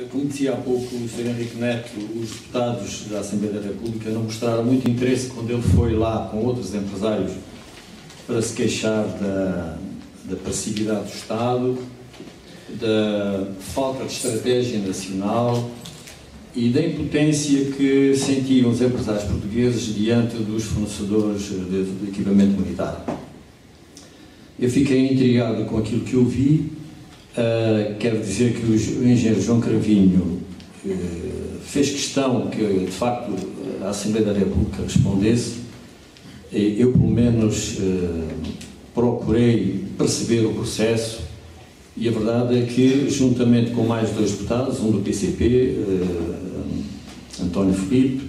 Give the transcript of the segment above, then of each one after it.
Como dizia há pouco o Sr. Henrique Neto, os deputados da Assembleia da República não mostraram muito interesse quando ele foi lá com outros empresários para se queixar da passividade do Estado, da falta de estratégia nacional e da impotência que sentiam os empresários portugueses diante dos fornecedores de equipamento militar. Eu fiquei intrigado com aquilo que eu vi. Quero dizer que o engenheiro João Cravinho fez questão que, de facto, a Assembleia da República respondesse. Eu, pelo menos, procurei perceber o processo e a verdade é que, juntamente com mais dois deputados, um do PCP, António Filipe,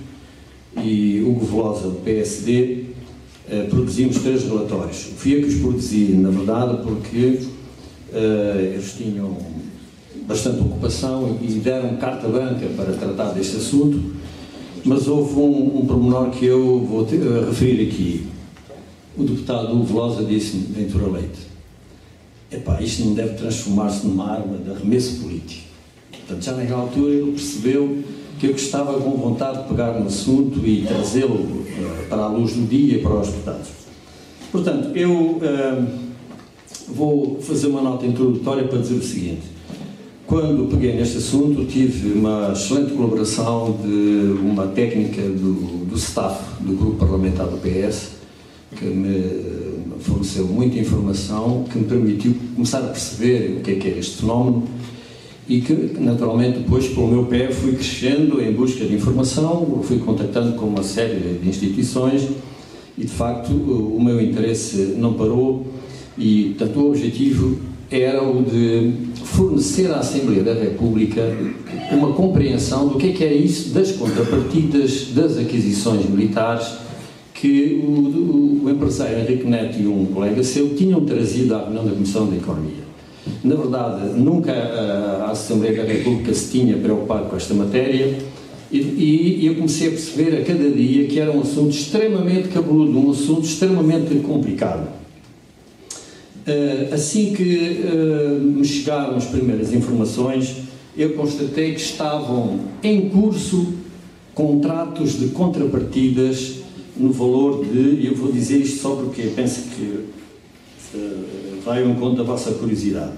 e Hugo Velosa, do PSD, produzimos 3 relatórios. Fui eu que os produzi, na verdade, porque eles tinham bastante ocupação e deram carta branca para tratar deste assunto, mas houve um pormenor que eu vou referir aqui. O deputado Hugo Velosa disse-me, Ventura Leite: epá, isto não deve transformar-se numa arma de arremesso político. Portanto, já naquela altura ele percebeu que eu estava com vontade de pegar no assunto e trazê-lo para a luz do dia e para os deputados. Portanto, eu vou fazer uma nota introdutória para dizer o seguinte. Quando peguei neste assunto, tive uma excelente colaboração de uma técnica do staff do grupo parlamentar do PS, que me forneceu muita informação, que me permitiu começar a perceber o que é este fenómeno e que, naturalmente, depois, pelo meu pé, fui crescendo em busca de informação, fui contactando com uma série de instituições e, de facto, o meu interesse não parou e, portanto, o objetivo era o de fornecer à Assembleia da República uma compreensão do que é isso das contrapartidas das aquisições militares que o empresário Henrique Neto e um colega seu tinham trazido à reunião da Comissão da Economia. Na verdade, nunca a Assembleia da República se tinha preocupado com esta matéria e eu comecei a perceber a cada dia que era um assunto extremamente cabeludo, um assunto extremamente complicado. Assim que me chegaram as primeiras informações, eu constatei que estavam em curso contratos de contrapartidas no valor de, eu vou dizer isto só porque penso que vai ao encontro da vossa curiosidade.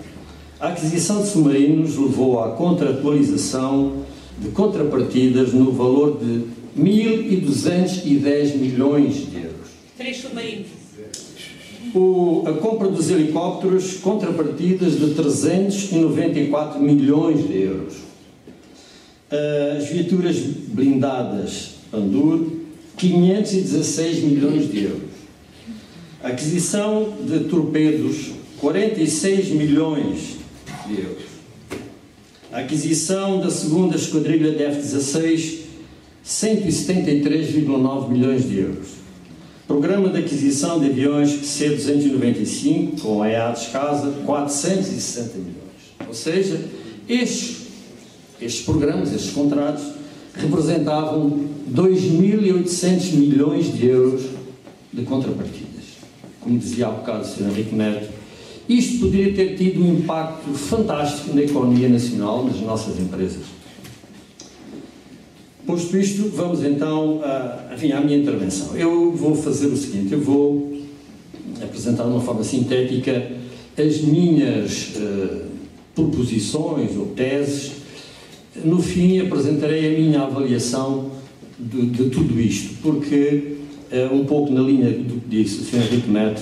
A aquisição de submarinos levou à contratualização de contrapartidas no valor de 1.210 milhões de euros. 3 submarinos. A compra dos helicópteros, contrapartidas de 394 milhões de euros. As viaturas blindadas Pandur, 516 milhões de euros. A aquisição de torpedos, 46 milhões de euros. A aquisição da segunda esquadrilha de F-16, 173,9 milhões de euros. Programa de aquisição de aviões C-295, com a EADS Casa, 460 milhões. Ou seja, estes programas, estes contratos, representavam 2.800 milhões de euros de contrapartidas. Como dizia há bocado o Sr. Henrique Neto, isto poderia ter tido um impacto fantástico na economia nacional, nas nossas empresas. Posto isto, vamos então à minha intervenção. Eu vou fazer o seguinte, eu vou apresentar de uma forma sintética as minhas proposições ou teses. No fim, apresentarei a minha avaliação de tudo isto, porque, um pouco na linha do que disse o Sr. Henrique Neto,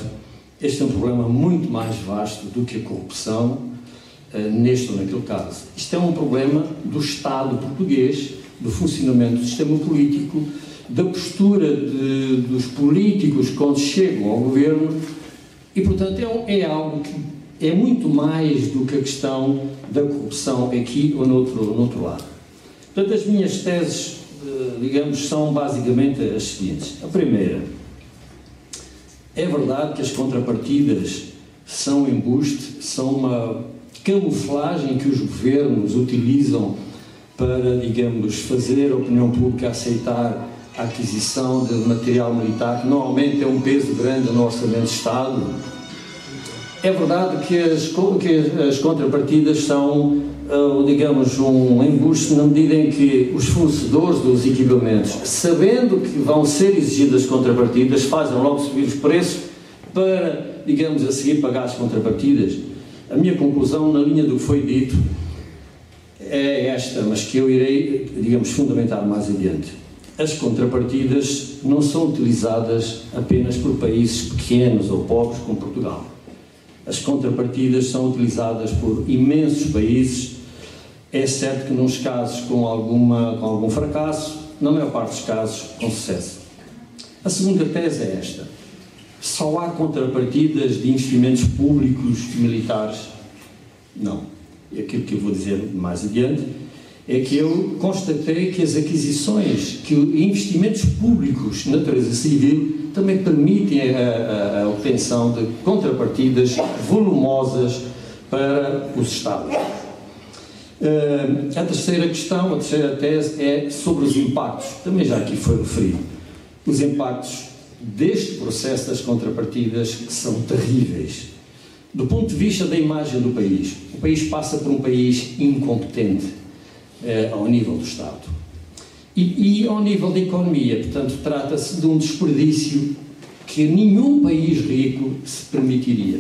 este é um problema muito mais vasto do que a corrupção neste ou naquele caso. Isto é um problema do Estado português, do funcionamento do sistema político, da postura dos políticos quando chegam ao governo e, portanto, é algo que é muito mais do que a questão da corrupção aqui ou no outro lado. Portanto, as minhas teses, digamos, são basicamente as seguintes. A primeira, é verdade que as contrapartidas são embuste, são uma camuflagem que os governos utilizam para, digamos, fazer a opinião pública aceitar a aquisição de material militar, que normalmente é um peso grande no orçamento de Estado. É verdade que as contrapartidas são digamos, um embuste na medida em que os fornecedores dos equipamentos, sabendo que vão ser exigidas contrapartidas, fazem logo subir os preços para, digamos, a seguir pagar as contrapartidas. A minha conclusão, na linha do que foi dito, é esta, mas que eu irei, digamos, fundamentar mais adiante. As contrapartidas não são utilizadas apenas por países pequenos ou pobres como Portugal. As contrapartidas são utilizadas por imensos países, é certo que nos casos com algum fracasso, na maior parte dos casos com sucesso. A segunda tese é esta: só há contrapartidas de investimentos públicos militares? Não. E aquilo que eu vou dizer mais adiante é que eu constatei que as aquisições, que investimentos públicos de natureza civil também permitem a obtenção de contrapartidas volumosas para os Estados. A terceira questão, a terceira tese é sobre os impactos, também já aqui foi referido. Os impactos deste processo das contrapartidas que são terríveis. Do ponto de vista da imagem do país, o país passa por um país incompetente ao nível do Estado. E ao nível da economia, portanto, trata-se de um desperdício que nenhum país rico se permitiria.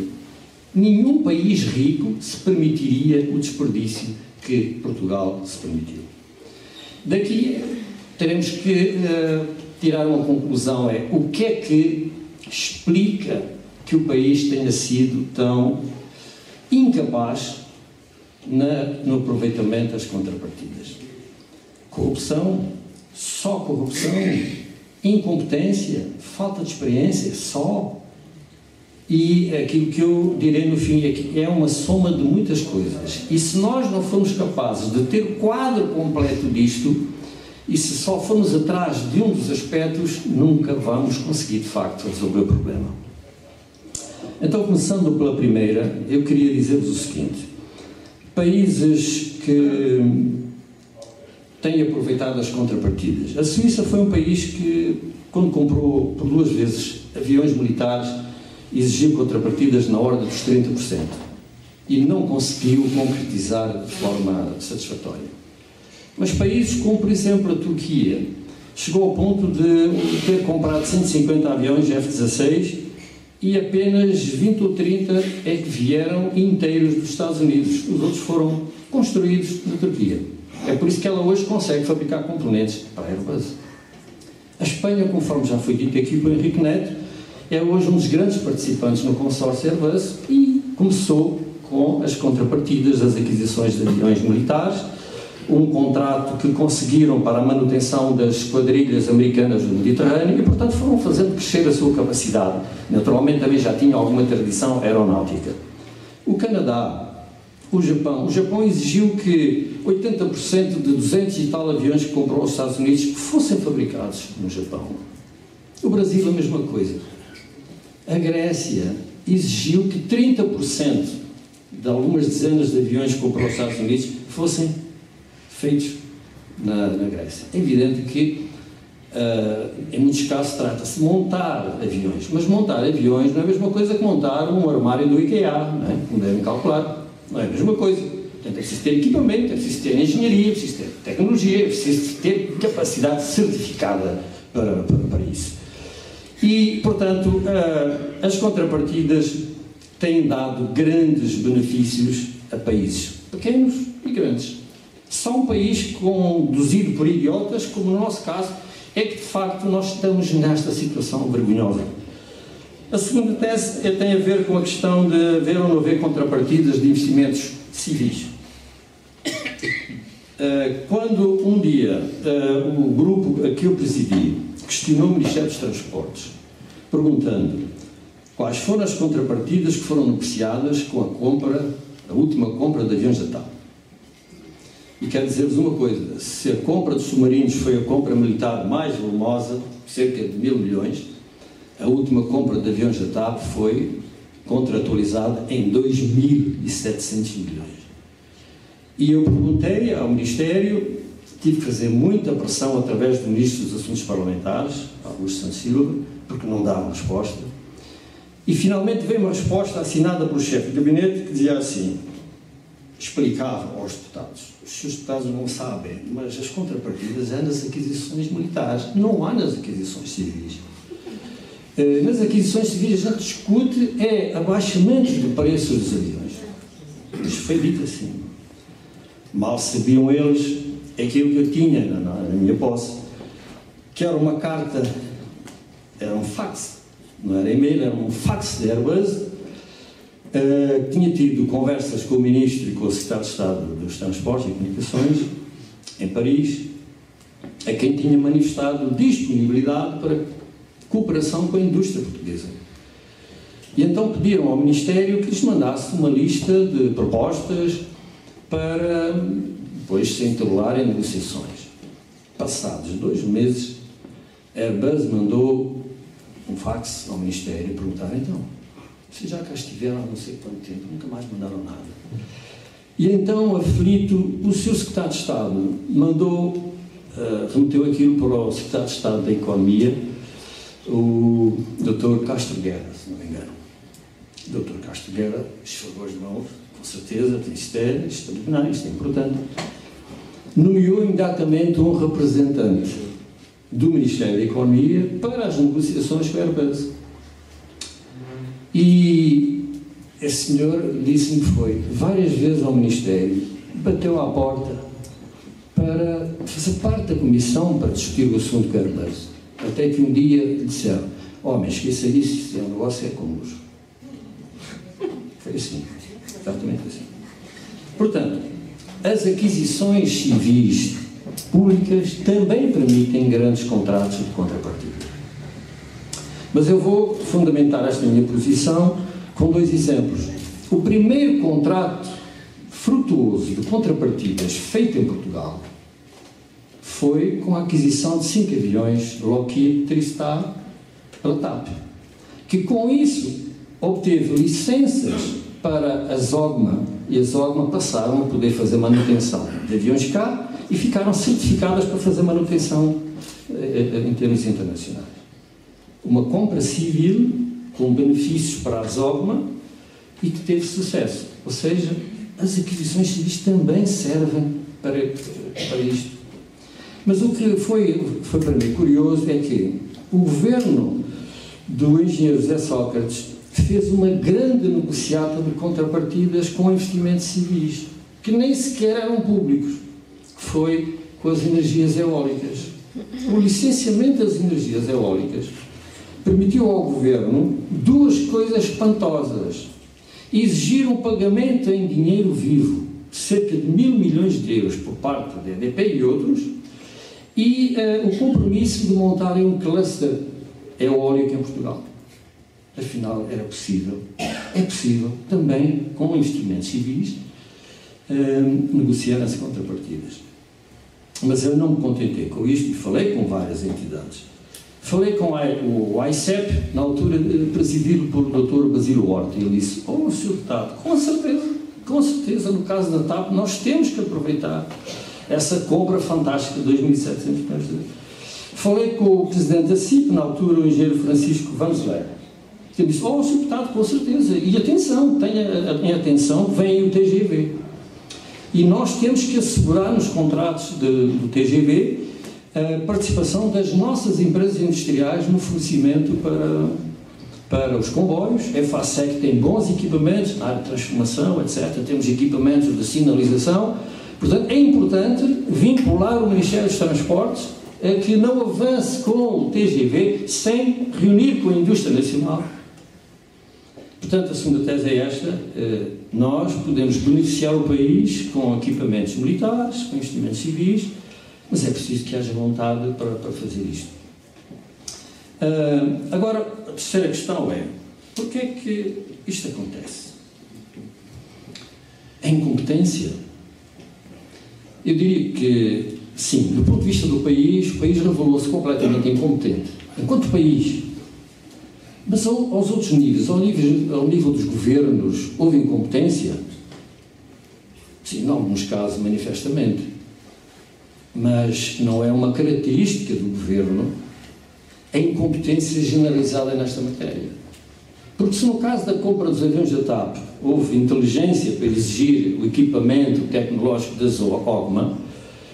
Nenhum país rico se permitiria o desperdício que Portugal se permitiu. Daqui teremos que tirar uma conclusão, o que é que explica que o país tenha sido tão incapaz no aproveitamento das contrapartidas. Corrupção, só corrupção, incompetência, falta de experiência, só. E aquilo que eu direi no fim é que é uma soma de muitas coisas. E se nós não formos capazes de ter o quadro completo disto, e se só formos atrás de um dos aspectos, nunca vamos conseguir, de facto, resolver o problema. Então, começando pela primeira, eu queria dizer-vos o seguinte: países que têm aproveitado as contrapartidas. A Suíça foi um país que, quando comprou por 2 vezes aviões militares, exigiu contrapartidas na ordem dos 30% e não conseguiu concretizar de forma satisfatória. Mas países como, por exemplo, a Turquia, chegou ao ponto de ter comprado 150 aviões F-16 e apenas 20 ou 30 é que vieram inteiros dos Estados Unidos. Os outros foram construídos na Turquia. É por isso que ela hoje consegue fabricar componentes para a Airbus. A Espanha, conforme já foi dito aqui pelo Henrique Neto, é hoje um dos grandes participantes no consórcio Airbus e começou com as contrapartidas das aquisições de aviões militares, um contrato que conseguiram para a manutenção das esquadrilhas americanas no Mediterrâneo e, portanto, foram fazendo crescer a sua capacidade. Naturalmente, também já tinha alguma tradição aeronáutica. O Canadá, o Japão exigiu que 80% de 200 e tal aviões que comprou aos Estados Unidos fossem fabricados no Japão. O Brasil, a mesma coisa. A Grécia exigiu que 30% de algumas dezenas de aviões que comprou aos Estados Unidos fossem feitos na Grécia. É evidente que, em muitos casos, trata-se de montar aviões, mas montar aviões não é a mesma coisa que montar um armário do IKEA, não é? Como devem calcular, não é a mesma coisa. Portanto, é preciso ter equipamento, é preciso ter engenharia, é preciso ter tecnologia, é preciso ter capacidade certificada para isso. E, portanto, as contrapartidas têm dado grandes benefícios a países pequenos e grandes. Só um país conduzido por idiotas, como no nosso caso, é que de facto nós estamos nesta situação vergonhosa. A segunda tese tem a ver com a questão de haver ou não haver contrapartidas de investimentos civis. Quando um dia o grupo a que eu presidi questionou o Ministério dos Transportes, perguntando quais foram as contrapartidas que foram negociadas com a última compra de aviões da TAP. E quero dizer-vos uma coisa: se a compra de submarinos foi a compra militar mais volumosa, cerca de 1.000 milhões, a última compra de aviões da TAP foi contratualizada em 2.700 milhões. E eu perguntei ao Ministério, tive que fazer muita pressão através do Ministro dos Assuntos Parlamentares, Augusto Santos Silva, porque não dava resposta. E finalmente veio uma resposta assinada pelo chefe de gabinete que dizia assim: explicava aos deputados, os seus deputados não sabem, mas as contrapartidas há nas aquisições militares, não há nas aquisições civis. Nas aquisições civis a gente discute abaixamento de preços dos aviões. Mas foi dito assim. Mal sabiam eles aquilo que eu tinha na minha posse, que era uma carta, era um fax, não era e-mail, era um fax de Airbus. Tinha tido conversas com o Ministro e com o Secretário de Estado dos Transportes e Comunicações, em Paris, a quem tinha manifestado disponibilidade para cooperação com a indústria portuguesa. E então pediram ao Ministério que lhes mandasse uma lista de propostas para depois se entablarem negociações. Passados 2 meses, a Airbus mandou um fax ao Ministério e perguntaram, então, vocês já cá estiveram há não sei quanto tempo, nunca mais mandaram nada. E então, aflito, o Sr. Secretário de Estado remeteu aquilo para o Secretário de Estado da Economia, o Dr. Castro Guerra, se não me engano. O Dr. Castro Guerra esfregou as mãos, com certeza, isto é extraordinário, isto é importante. Nomeou imediatamente um representante do Ministério da Economia para as negociações com a Airbus. E esse senhor disse-me que foi várias vezes ao Ministério, bateu à porta para fazer parte da comissão para discutir o assunto com a Airbus. Até que um dia lhe disseram, mas esqueça disso, isso é um negócio é connosco. Foi assim, exatamente assim. Portanto, as aquisições civis públicas também permitem grandes contratos de contrapartida. Mas eu vou fundamentar esta minha posição com 2 exemplos. O primeiro contrato frutuoso de contrapartidas feito em Portugal foi com a aquisição de 5 aviões Lockheed TriStar pela TAP, que com isso obteve licenças para a Zogma, e a Zogma passaram a poder fazer manutenção de aviões cá e ficaram certificadas para fazer manutenção em termos internacionais. Uma compra civil com benefícios para a Zogma e que teve sucesso. Ou seja, as aquisições civis também servem para isto. Mas o que foi para mim curioso é que o governo do engenheiro José Sócrates fez uma grande negociata de contrapartidas com investimentos civis, que nem sequer eram públicos, que foi com as energias eólicas. O licenciamento das energias eólicas permitiu ao governo 2 coisas espantosas. Exigir um pagamento em dinheiro vivo, de cerca de 1.000 milhões de euros por parte da EDP e outros, e o compromisso de montarem um cluster eólico em Portugal. Afinal, era possível, é possível, também com investimentos civis, negociar as contrapartidas. Mas eu não me contentei com isto e falei com várias entidades. Falei com o ICEP, na altura presidido pelo Dr. Basílio Horta, e ele disse, Sr. Deputado, com certeza, no caso da TAP, nós temos que aproveitar essa compra fantástica de 2.700 milhões de euros. Falei com o Presidente da CIP, na altura o engenheiro Francisco Vanzeler, que disse, Sr. Deputado, com certeza, e atenção, tenha atenção, vem o TGV. E nós temos que assegurar nos contratos do TGV a participação das nossas empresas industriais no fornecimento para os comboios. A FASEC tem bons equipamentos na área de transformação, etc. Temos equipamentos de sinalização. Portanto, é importante vincular o Ministério dos Transportes a que não avance com o TGV sem reunir com a indústria nacional. Portanto, a segunda tese é esta: nós podemos beneficiar o país com equipamentos militares, com investimentos civis, mas é preciso que haja vontade para fazer isto. Agora, a terceira questão é, porquê é que isto acontece? A incompetência? Eu diria que, sim, do ponto de vista do país, o país revelou-se completamente incompetente, enquanto país. Mas aos outros níveis, ao nível dos governos, houve incompetência? Sim, em alguns casos, manifestamente. Mas não é uma característica do governo a incompetência generalizada nesta matéria. Porque se no caso da compra dos aviões da TAP houve inteligência para exigir o equipamento tecnológico da OGMA,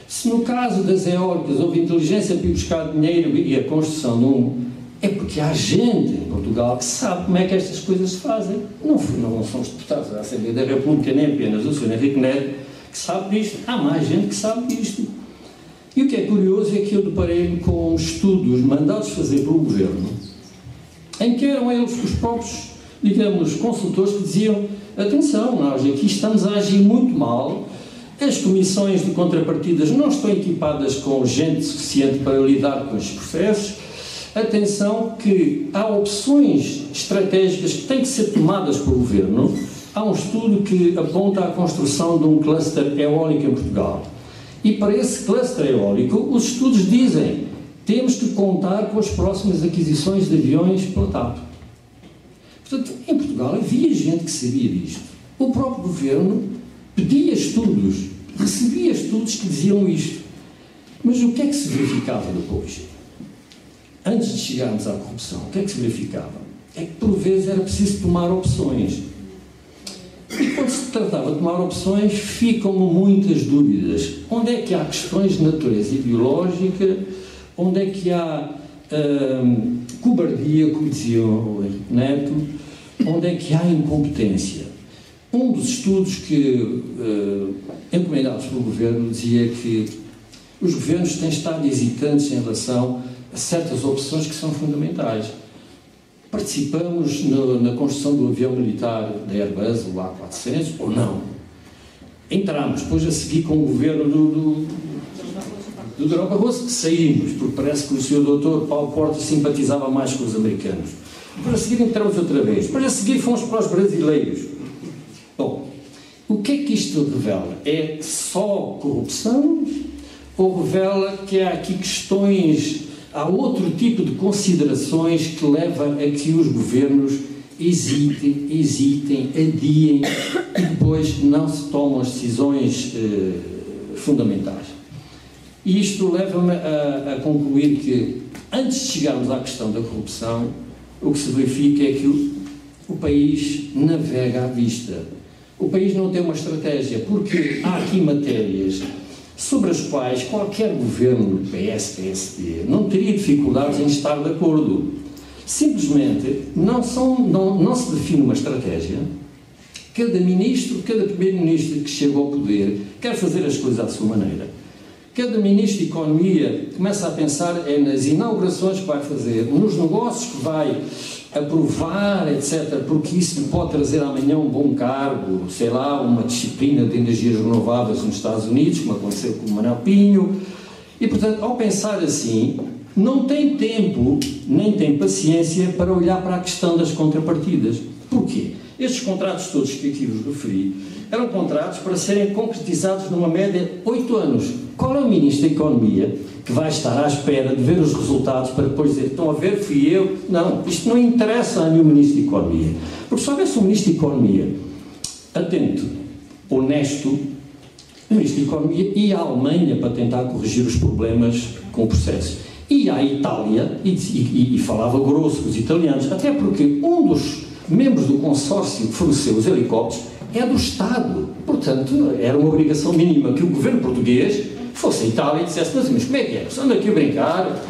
se no caso das eólicas houve inteligência para ir buscar dinheiro e a construção de é porque há gente em Portugal que sabe como é que estas coisas se fazem. Não são os deputados da Assembleia da República, nem apenas o Sr. Henrique Neto, que sabe disto. Há mais gente que sabe disto. E o que é curioso é que eu deparei-me com estudos mandados fazer pelo Governo, em que eram eles os próprios, digamos, consultores que diziam: atenção, nós aqui estamos a agir muito mal, as comissões de contrapartidas não estão equipadas com gente suficiente para lidar com estes processos. Atenção que há opções estratégicas que têm que ser tomadas pelo Governo. Há um estudo que aponta à construção de um cluster eólico em Portugal. E para esse cluster eólico, os estudos dizem: temos que contar com as próximas aquisições de aviões pela TAP. Portanto, em Portugal havia gente que sabia disto. O próprio Governo pedia estudos, recebia estudos que diziam isto. Mas o que é que se verificava depois? Antes de chegarmos à corrupção, o que é que se verificava? É que, por vezes, era preciso tomar opções. E quando se tratava de tomar opções, ficam-me muitas dúvidas. Onde é que há questões de natureza ideológica? Onde é que há cobardia, como dizia o Henrique Neto? Onde é que há incompetência? Um dos estudos que, encomendados pelo Governo, dizia que os governos têm estado hesitantes em relação a certas opções que são fundamentais. Participamos na construção do avião militar da Airbus, o A400, ou não? Entramos, depois a seguir com o governo do Durão Barroso, saímos, porque parece que o Sr. Dr. Paulo Portas simpatizava mais com os americanos. Depois a seguir entramos outra vez. Depois a seguir fomos para os brasileiros. Bom, o que é que isto revela? É só corrupção? Ou revela que há aqui questões, há outro tipo de considerações que leva a que os governos hesitem, adiem e depois não se tomam as decisões fundamentais? E isto leva-me a concluir que, antes de chegarmos à questão da corrupção, o que se verifica é que o país navega à vista. O país não tem uma estratégia, porque há aqui matérias sobre as quais qualquer governo, PS, PSD, não teria dificuldades em estar de acordo. Simplesmente não se define uma estratégia. Cada ministro, cada primeiro-ministro que chega ao poder quer fazer as coisas à sua maneira. Cada ministro de Economia começa a pensar nas inaugurações que vai fazer, nos negócios que vai aprovar, etc., porque isso lhe pode trazer amanhã um bom cargo, sei lá, uma disciplina de energias renováveis nos Estados Unidos, como aconteceu com o Manuel Pinho. E, portanto, ao pensar assim, não tem tempo, nem tem paciência para olhar para a questão das contrapartidas. Porquê? Estes contratos todos que aqui vos referi eram contratos para serem concretizados numa média de 8 anos. Qual é o Ministro da Economia que vai estar à espera de ver os resultados para depois dizer: estão a ver, fui eu? Não, isto não interessa a nenhum Ministro da Economia. Porque se houvesse um Ministro da Economia atento, honesto, o Ministro da Economia ia à Alemanha para tentar corrigir os problemas com o processo. Ia à Itália e falava grosso com os italianos, até porque um dos membros do consórcio que forneceu os helicópteros é do Estado. Portanto, era uma obrigação mínima que o governo português fosse a Itália e dissesse: mas como é que é? Estão aqui a brincar?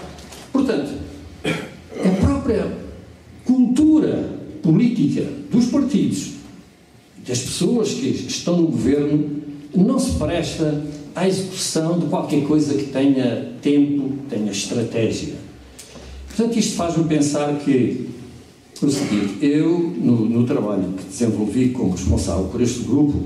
Portanto, a própria cultura política dos partidos, das pessoas que estão no governo, não se presta à execução de qualquer coisa que tenha tempo, tenha estratégia. Portanto, isto faz-me pensar que o seguinte: eu, no trabalho que desenvolvi como responsável por este grupo,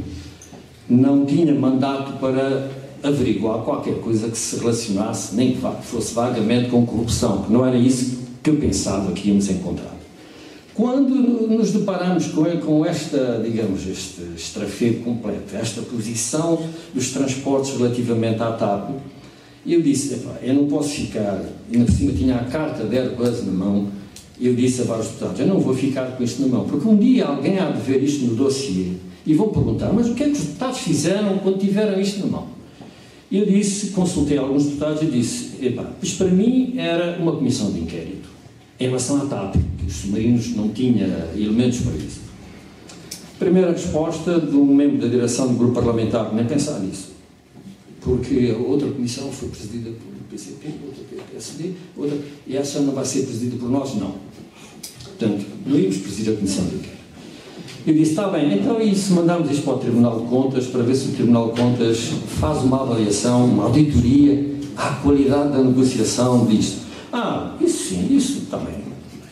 não tinha mandato para averiguar qualquer coisa que se relacionasse, nem que fosse vagamente, com corrupção, que não era isso que eu pensava que íamos encontrar. Quando nos deparamos com esta, digamos, este estrafego completo, esta posição dos transportes relativamente à TAP, eu disse: eu não posso ficar, e na cima tinha a carta da Airbus na mão. Eu disse a vários deputados: eu não vou ficar com isto na mão, porque um dia alguém há de ver isto no dossiê e vão perguntar: mas o que é que os deputados fizeram quando tiveram isto na mão? Eu disse, consultei alguns deputados e disse: isto para mim era uma comissão de inquérito. em relação à TAP, que os submarinos não tinham elementos para isso. Primeira resposta de um membro da direção do grupo parlamentar, nem pensar nisso, porque a outra comissão foi presidida pelo PCP, outra pelo PSD, outra, e essa não vai ser presidida por nós, não. Portanto, não íamos presidir a comissão de inquérito. Eu disse, está bem, então e se mandarmos isto para o Tribunal de Contas, para ver se o Tribunal de Contas faz uma avaliação, uma auditoria à qualidade da negociação disto? Isso sim, isso está bem.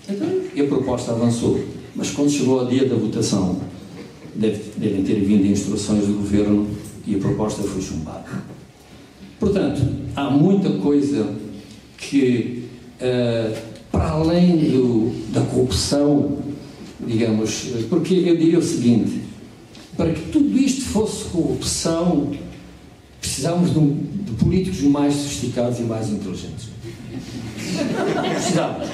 Então, e a proposta avançou, mas quando chegou ao dia da votação, devem ter vindo instruções do Governo e a proposta foi chumbada. Portanto, há muita coisa que, para além da corrupção, digamos, porque eu diria o seguinte, para que tudo isto fosse corrupção, precisávamos de políticos mais sofisticados e mais inteligentes. Precisávamos.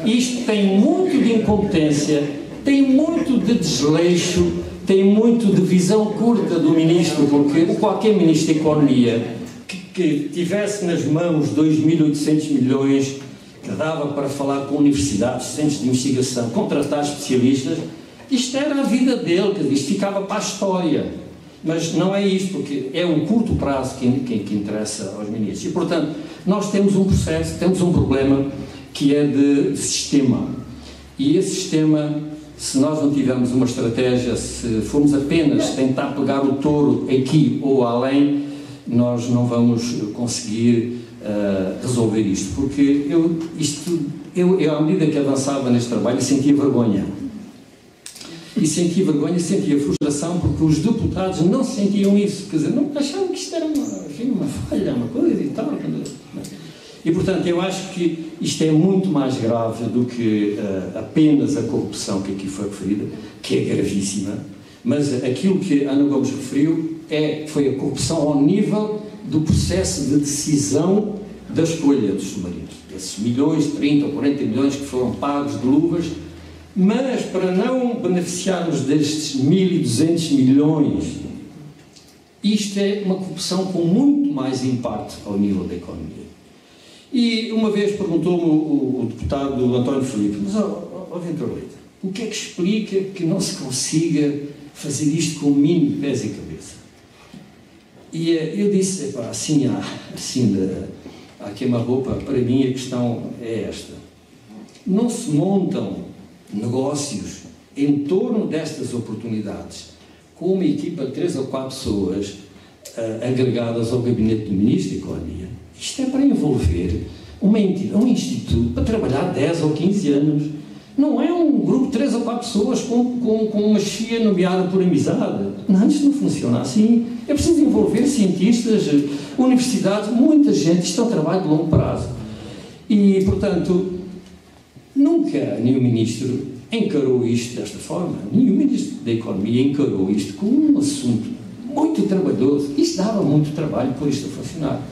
Isto tem muito de incompetência, tem muito de desleixo, tem muito de visão curta do ministro, porque qualquer ministro da Economia que tivesse nas mãos 2.800 milhões, que dava para falar com universidades, centros de investigação, contratar especialistas, isto era a vida dele, que isto ficava para a história. Mas não é isto, porque é o curto prazo que interessa aos ministros. E, portanto, nós temos um processo, temos um problema que é de sistema. E esse sistema, se nós não tivermos uma estratégia, se formos apenas tentar pegar o touro aqui ou além, nós não vamos conseguir resolver isto. Porque eu, à medida que avançava neste trabalho, sentia vergonha. E sentia vergonha, sentia frustração, porque os deputados não sentiam isso. Quer dizer, não achavam que isto era uma falha, uma coisa e tal. E, portanto, eu acho que isto é muito mais grave do que apenas a corrupção que aqui foi referida, que é gravíssima, mas aquilo que a Ana Gomes referiu foi a corrupção ao nível do processo de decisão da escolha dos submarinos. Esses milhões, 30 ou 40 milhões que foram pagos de luvas, mas para não beneficiarmos destes 1.200 milhões, isto é uma corrupção com muito mais impacto ao nível da economia. E uma vez perguntou-me o deputado António Filipe, mas, Ventura Leite, o que é que explica que não se consiga fazer isto com o mínimo de pés e cabeça? E eu disse, assim há queima-roupa, para mim a questão é esta. Não se montam negócios em torno destas oportunidades com uma equipa de 3 ou 4 pessoas agregadas ao gabinete do Ministro da Economia. Isto é para envolver uma entidade, um instituto para trabalhar 10 ou 15 anos. Não é um grupo de 3 ou 4 pessoas com uma chefia nomeada por amizade. Não, isto não funciona assim. É preciso envolver cientistas, universidades, muita gente. Isto é um trabalho de longo prazo. E, portanto, nunca nenhum ministro encarou isto desta forma. Nenhum ministro da Economia encarou isto como um assunto muito trabalhoso. Isto dava muito trabalho por isto a funcionar.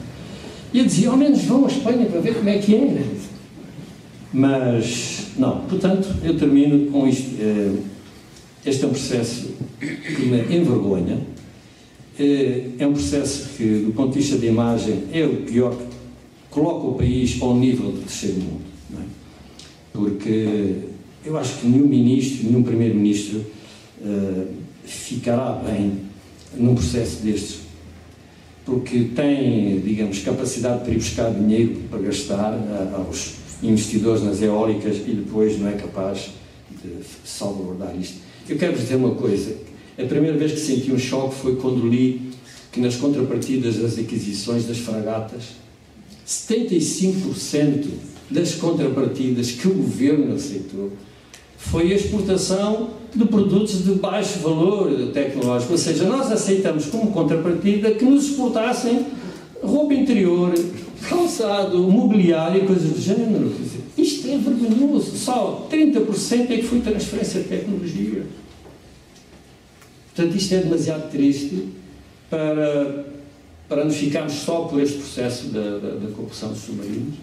E eu dizia, ao menos vão à Espanha para ver como é que é. Mas, não. Portanto, eu termino com isto. Este é um processo que me envergonha. É um processo que, do ponto de vista da imagem, é o pior, que coloca o país ao nível do terceiro mundo. Não é? Porque eu acho que nenhum ministro, nenhum primeiro-ministro ficará bem num processo destes, porque tem, digamos, capacidade para ir buscar dinheiro para gastar aos investidores nas eólicas e depois não é capaz de salvaguardar isto. Eu quero-vos dizer uma coisa. A primeira vez que senti um choque foi quando li que nas contrapartidas das aquisições das fragatas, 75% das contrapartidas que o governo aceitou foi a exportação de produtos de baixo valor tecnológico, ou seja, nós aceitamos como contrapartida que nos exportassem roupa interior, calçado, mobiliário e coisas do género. Isto é vergonhoso. Só 30% é que foi transferência de tecnologia. Portanto, isto é demasiado triste para nos ficarmos só por este processo da corrupção dos submarinos.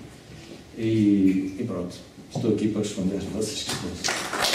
E pronto, estou aqui para responder às vossas questões.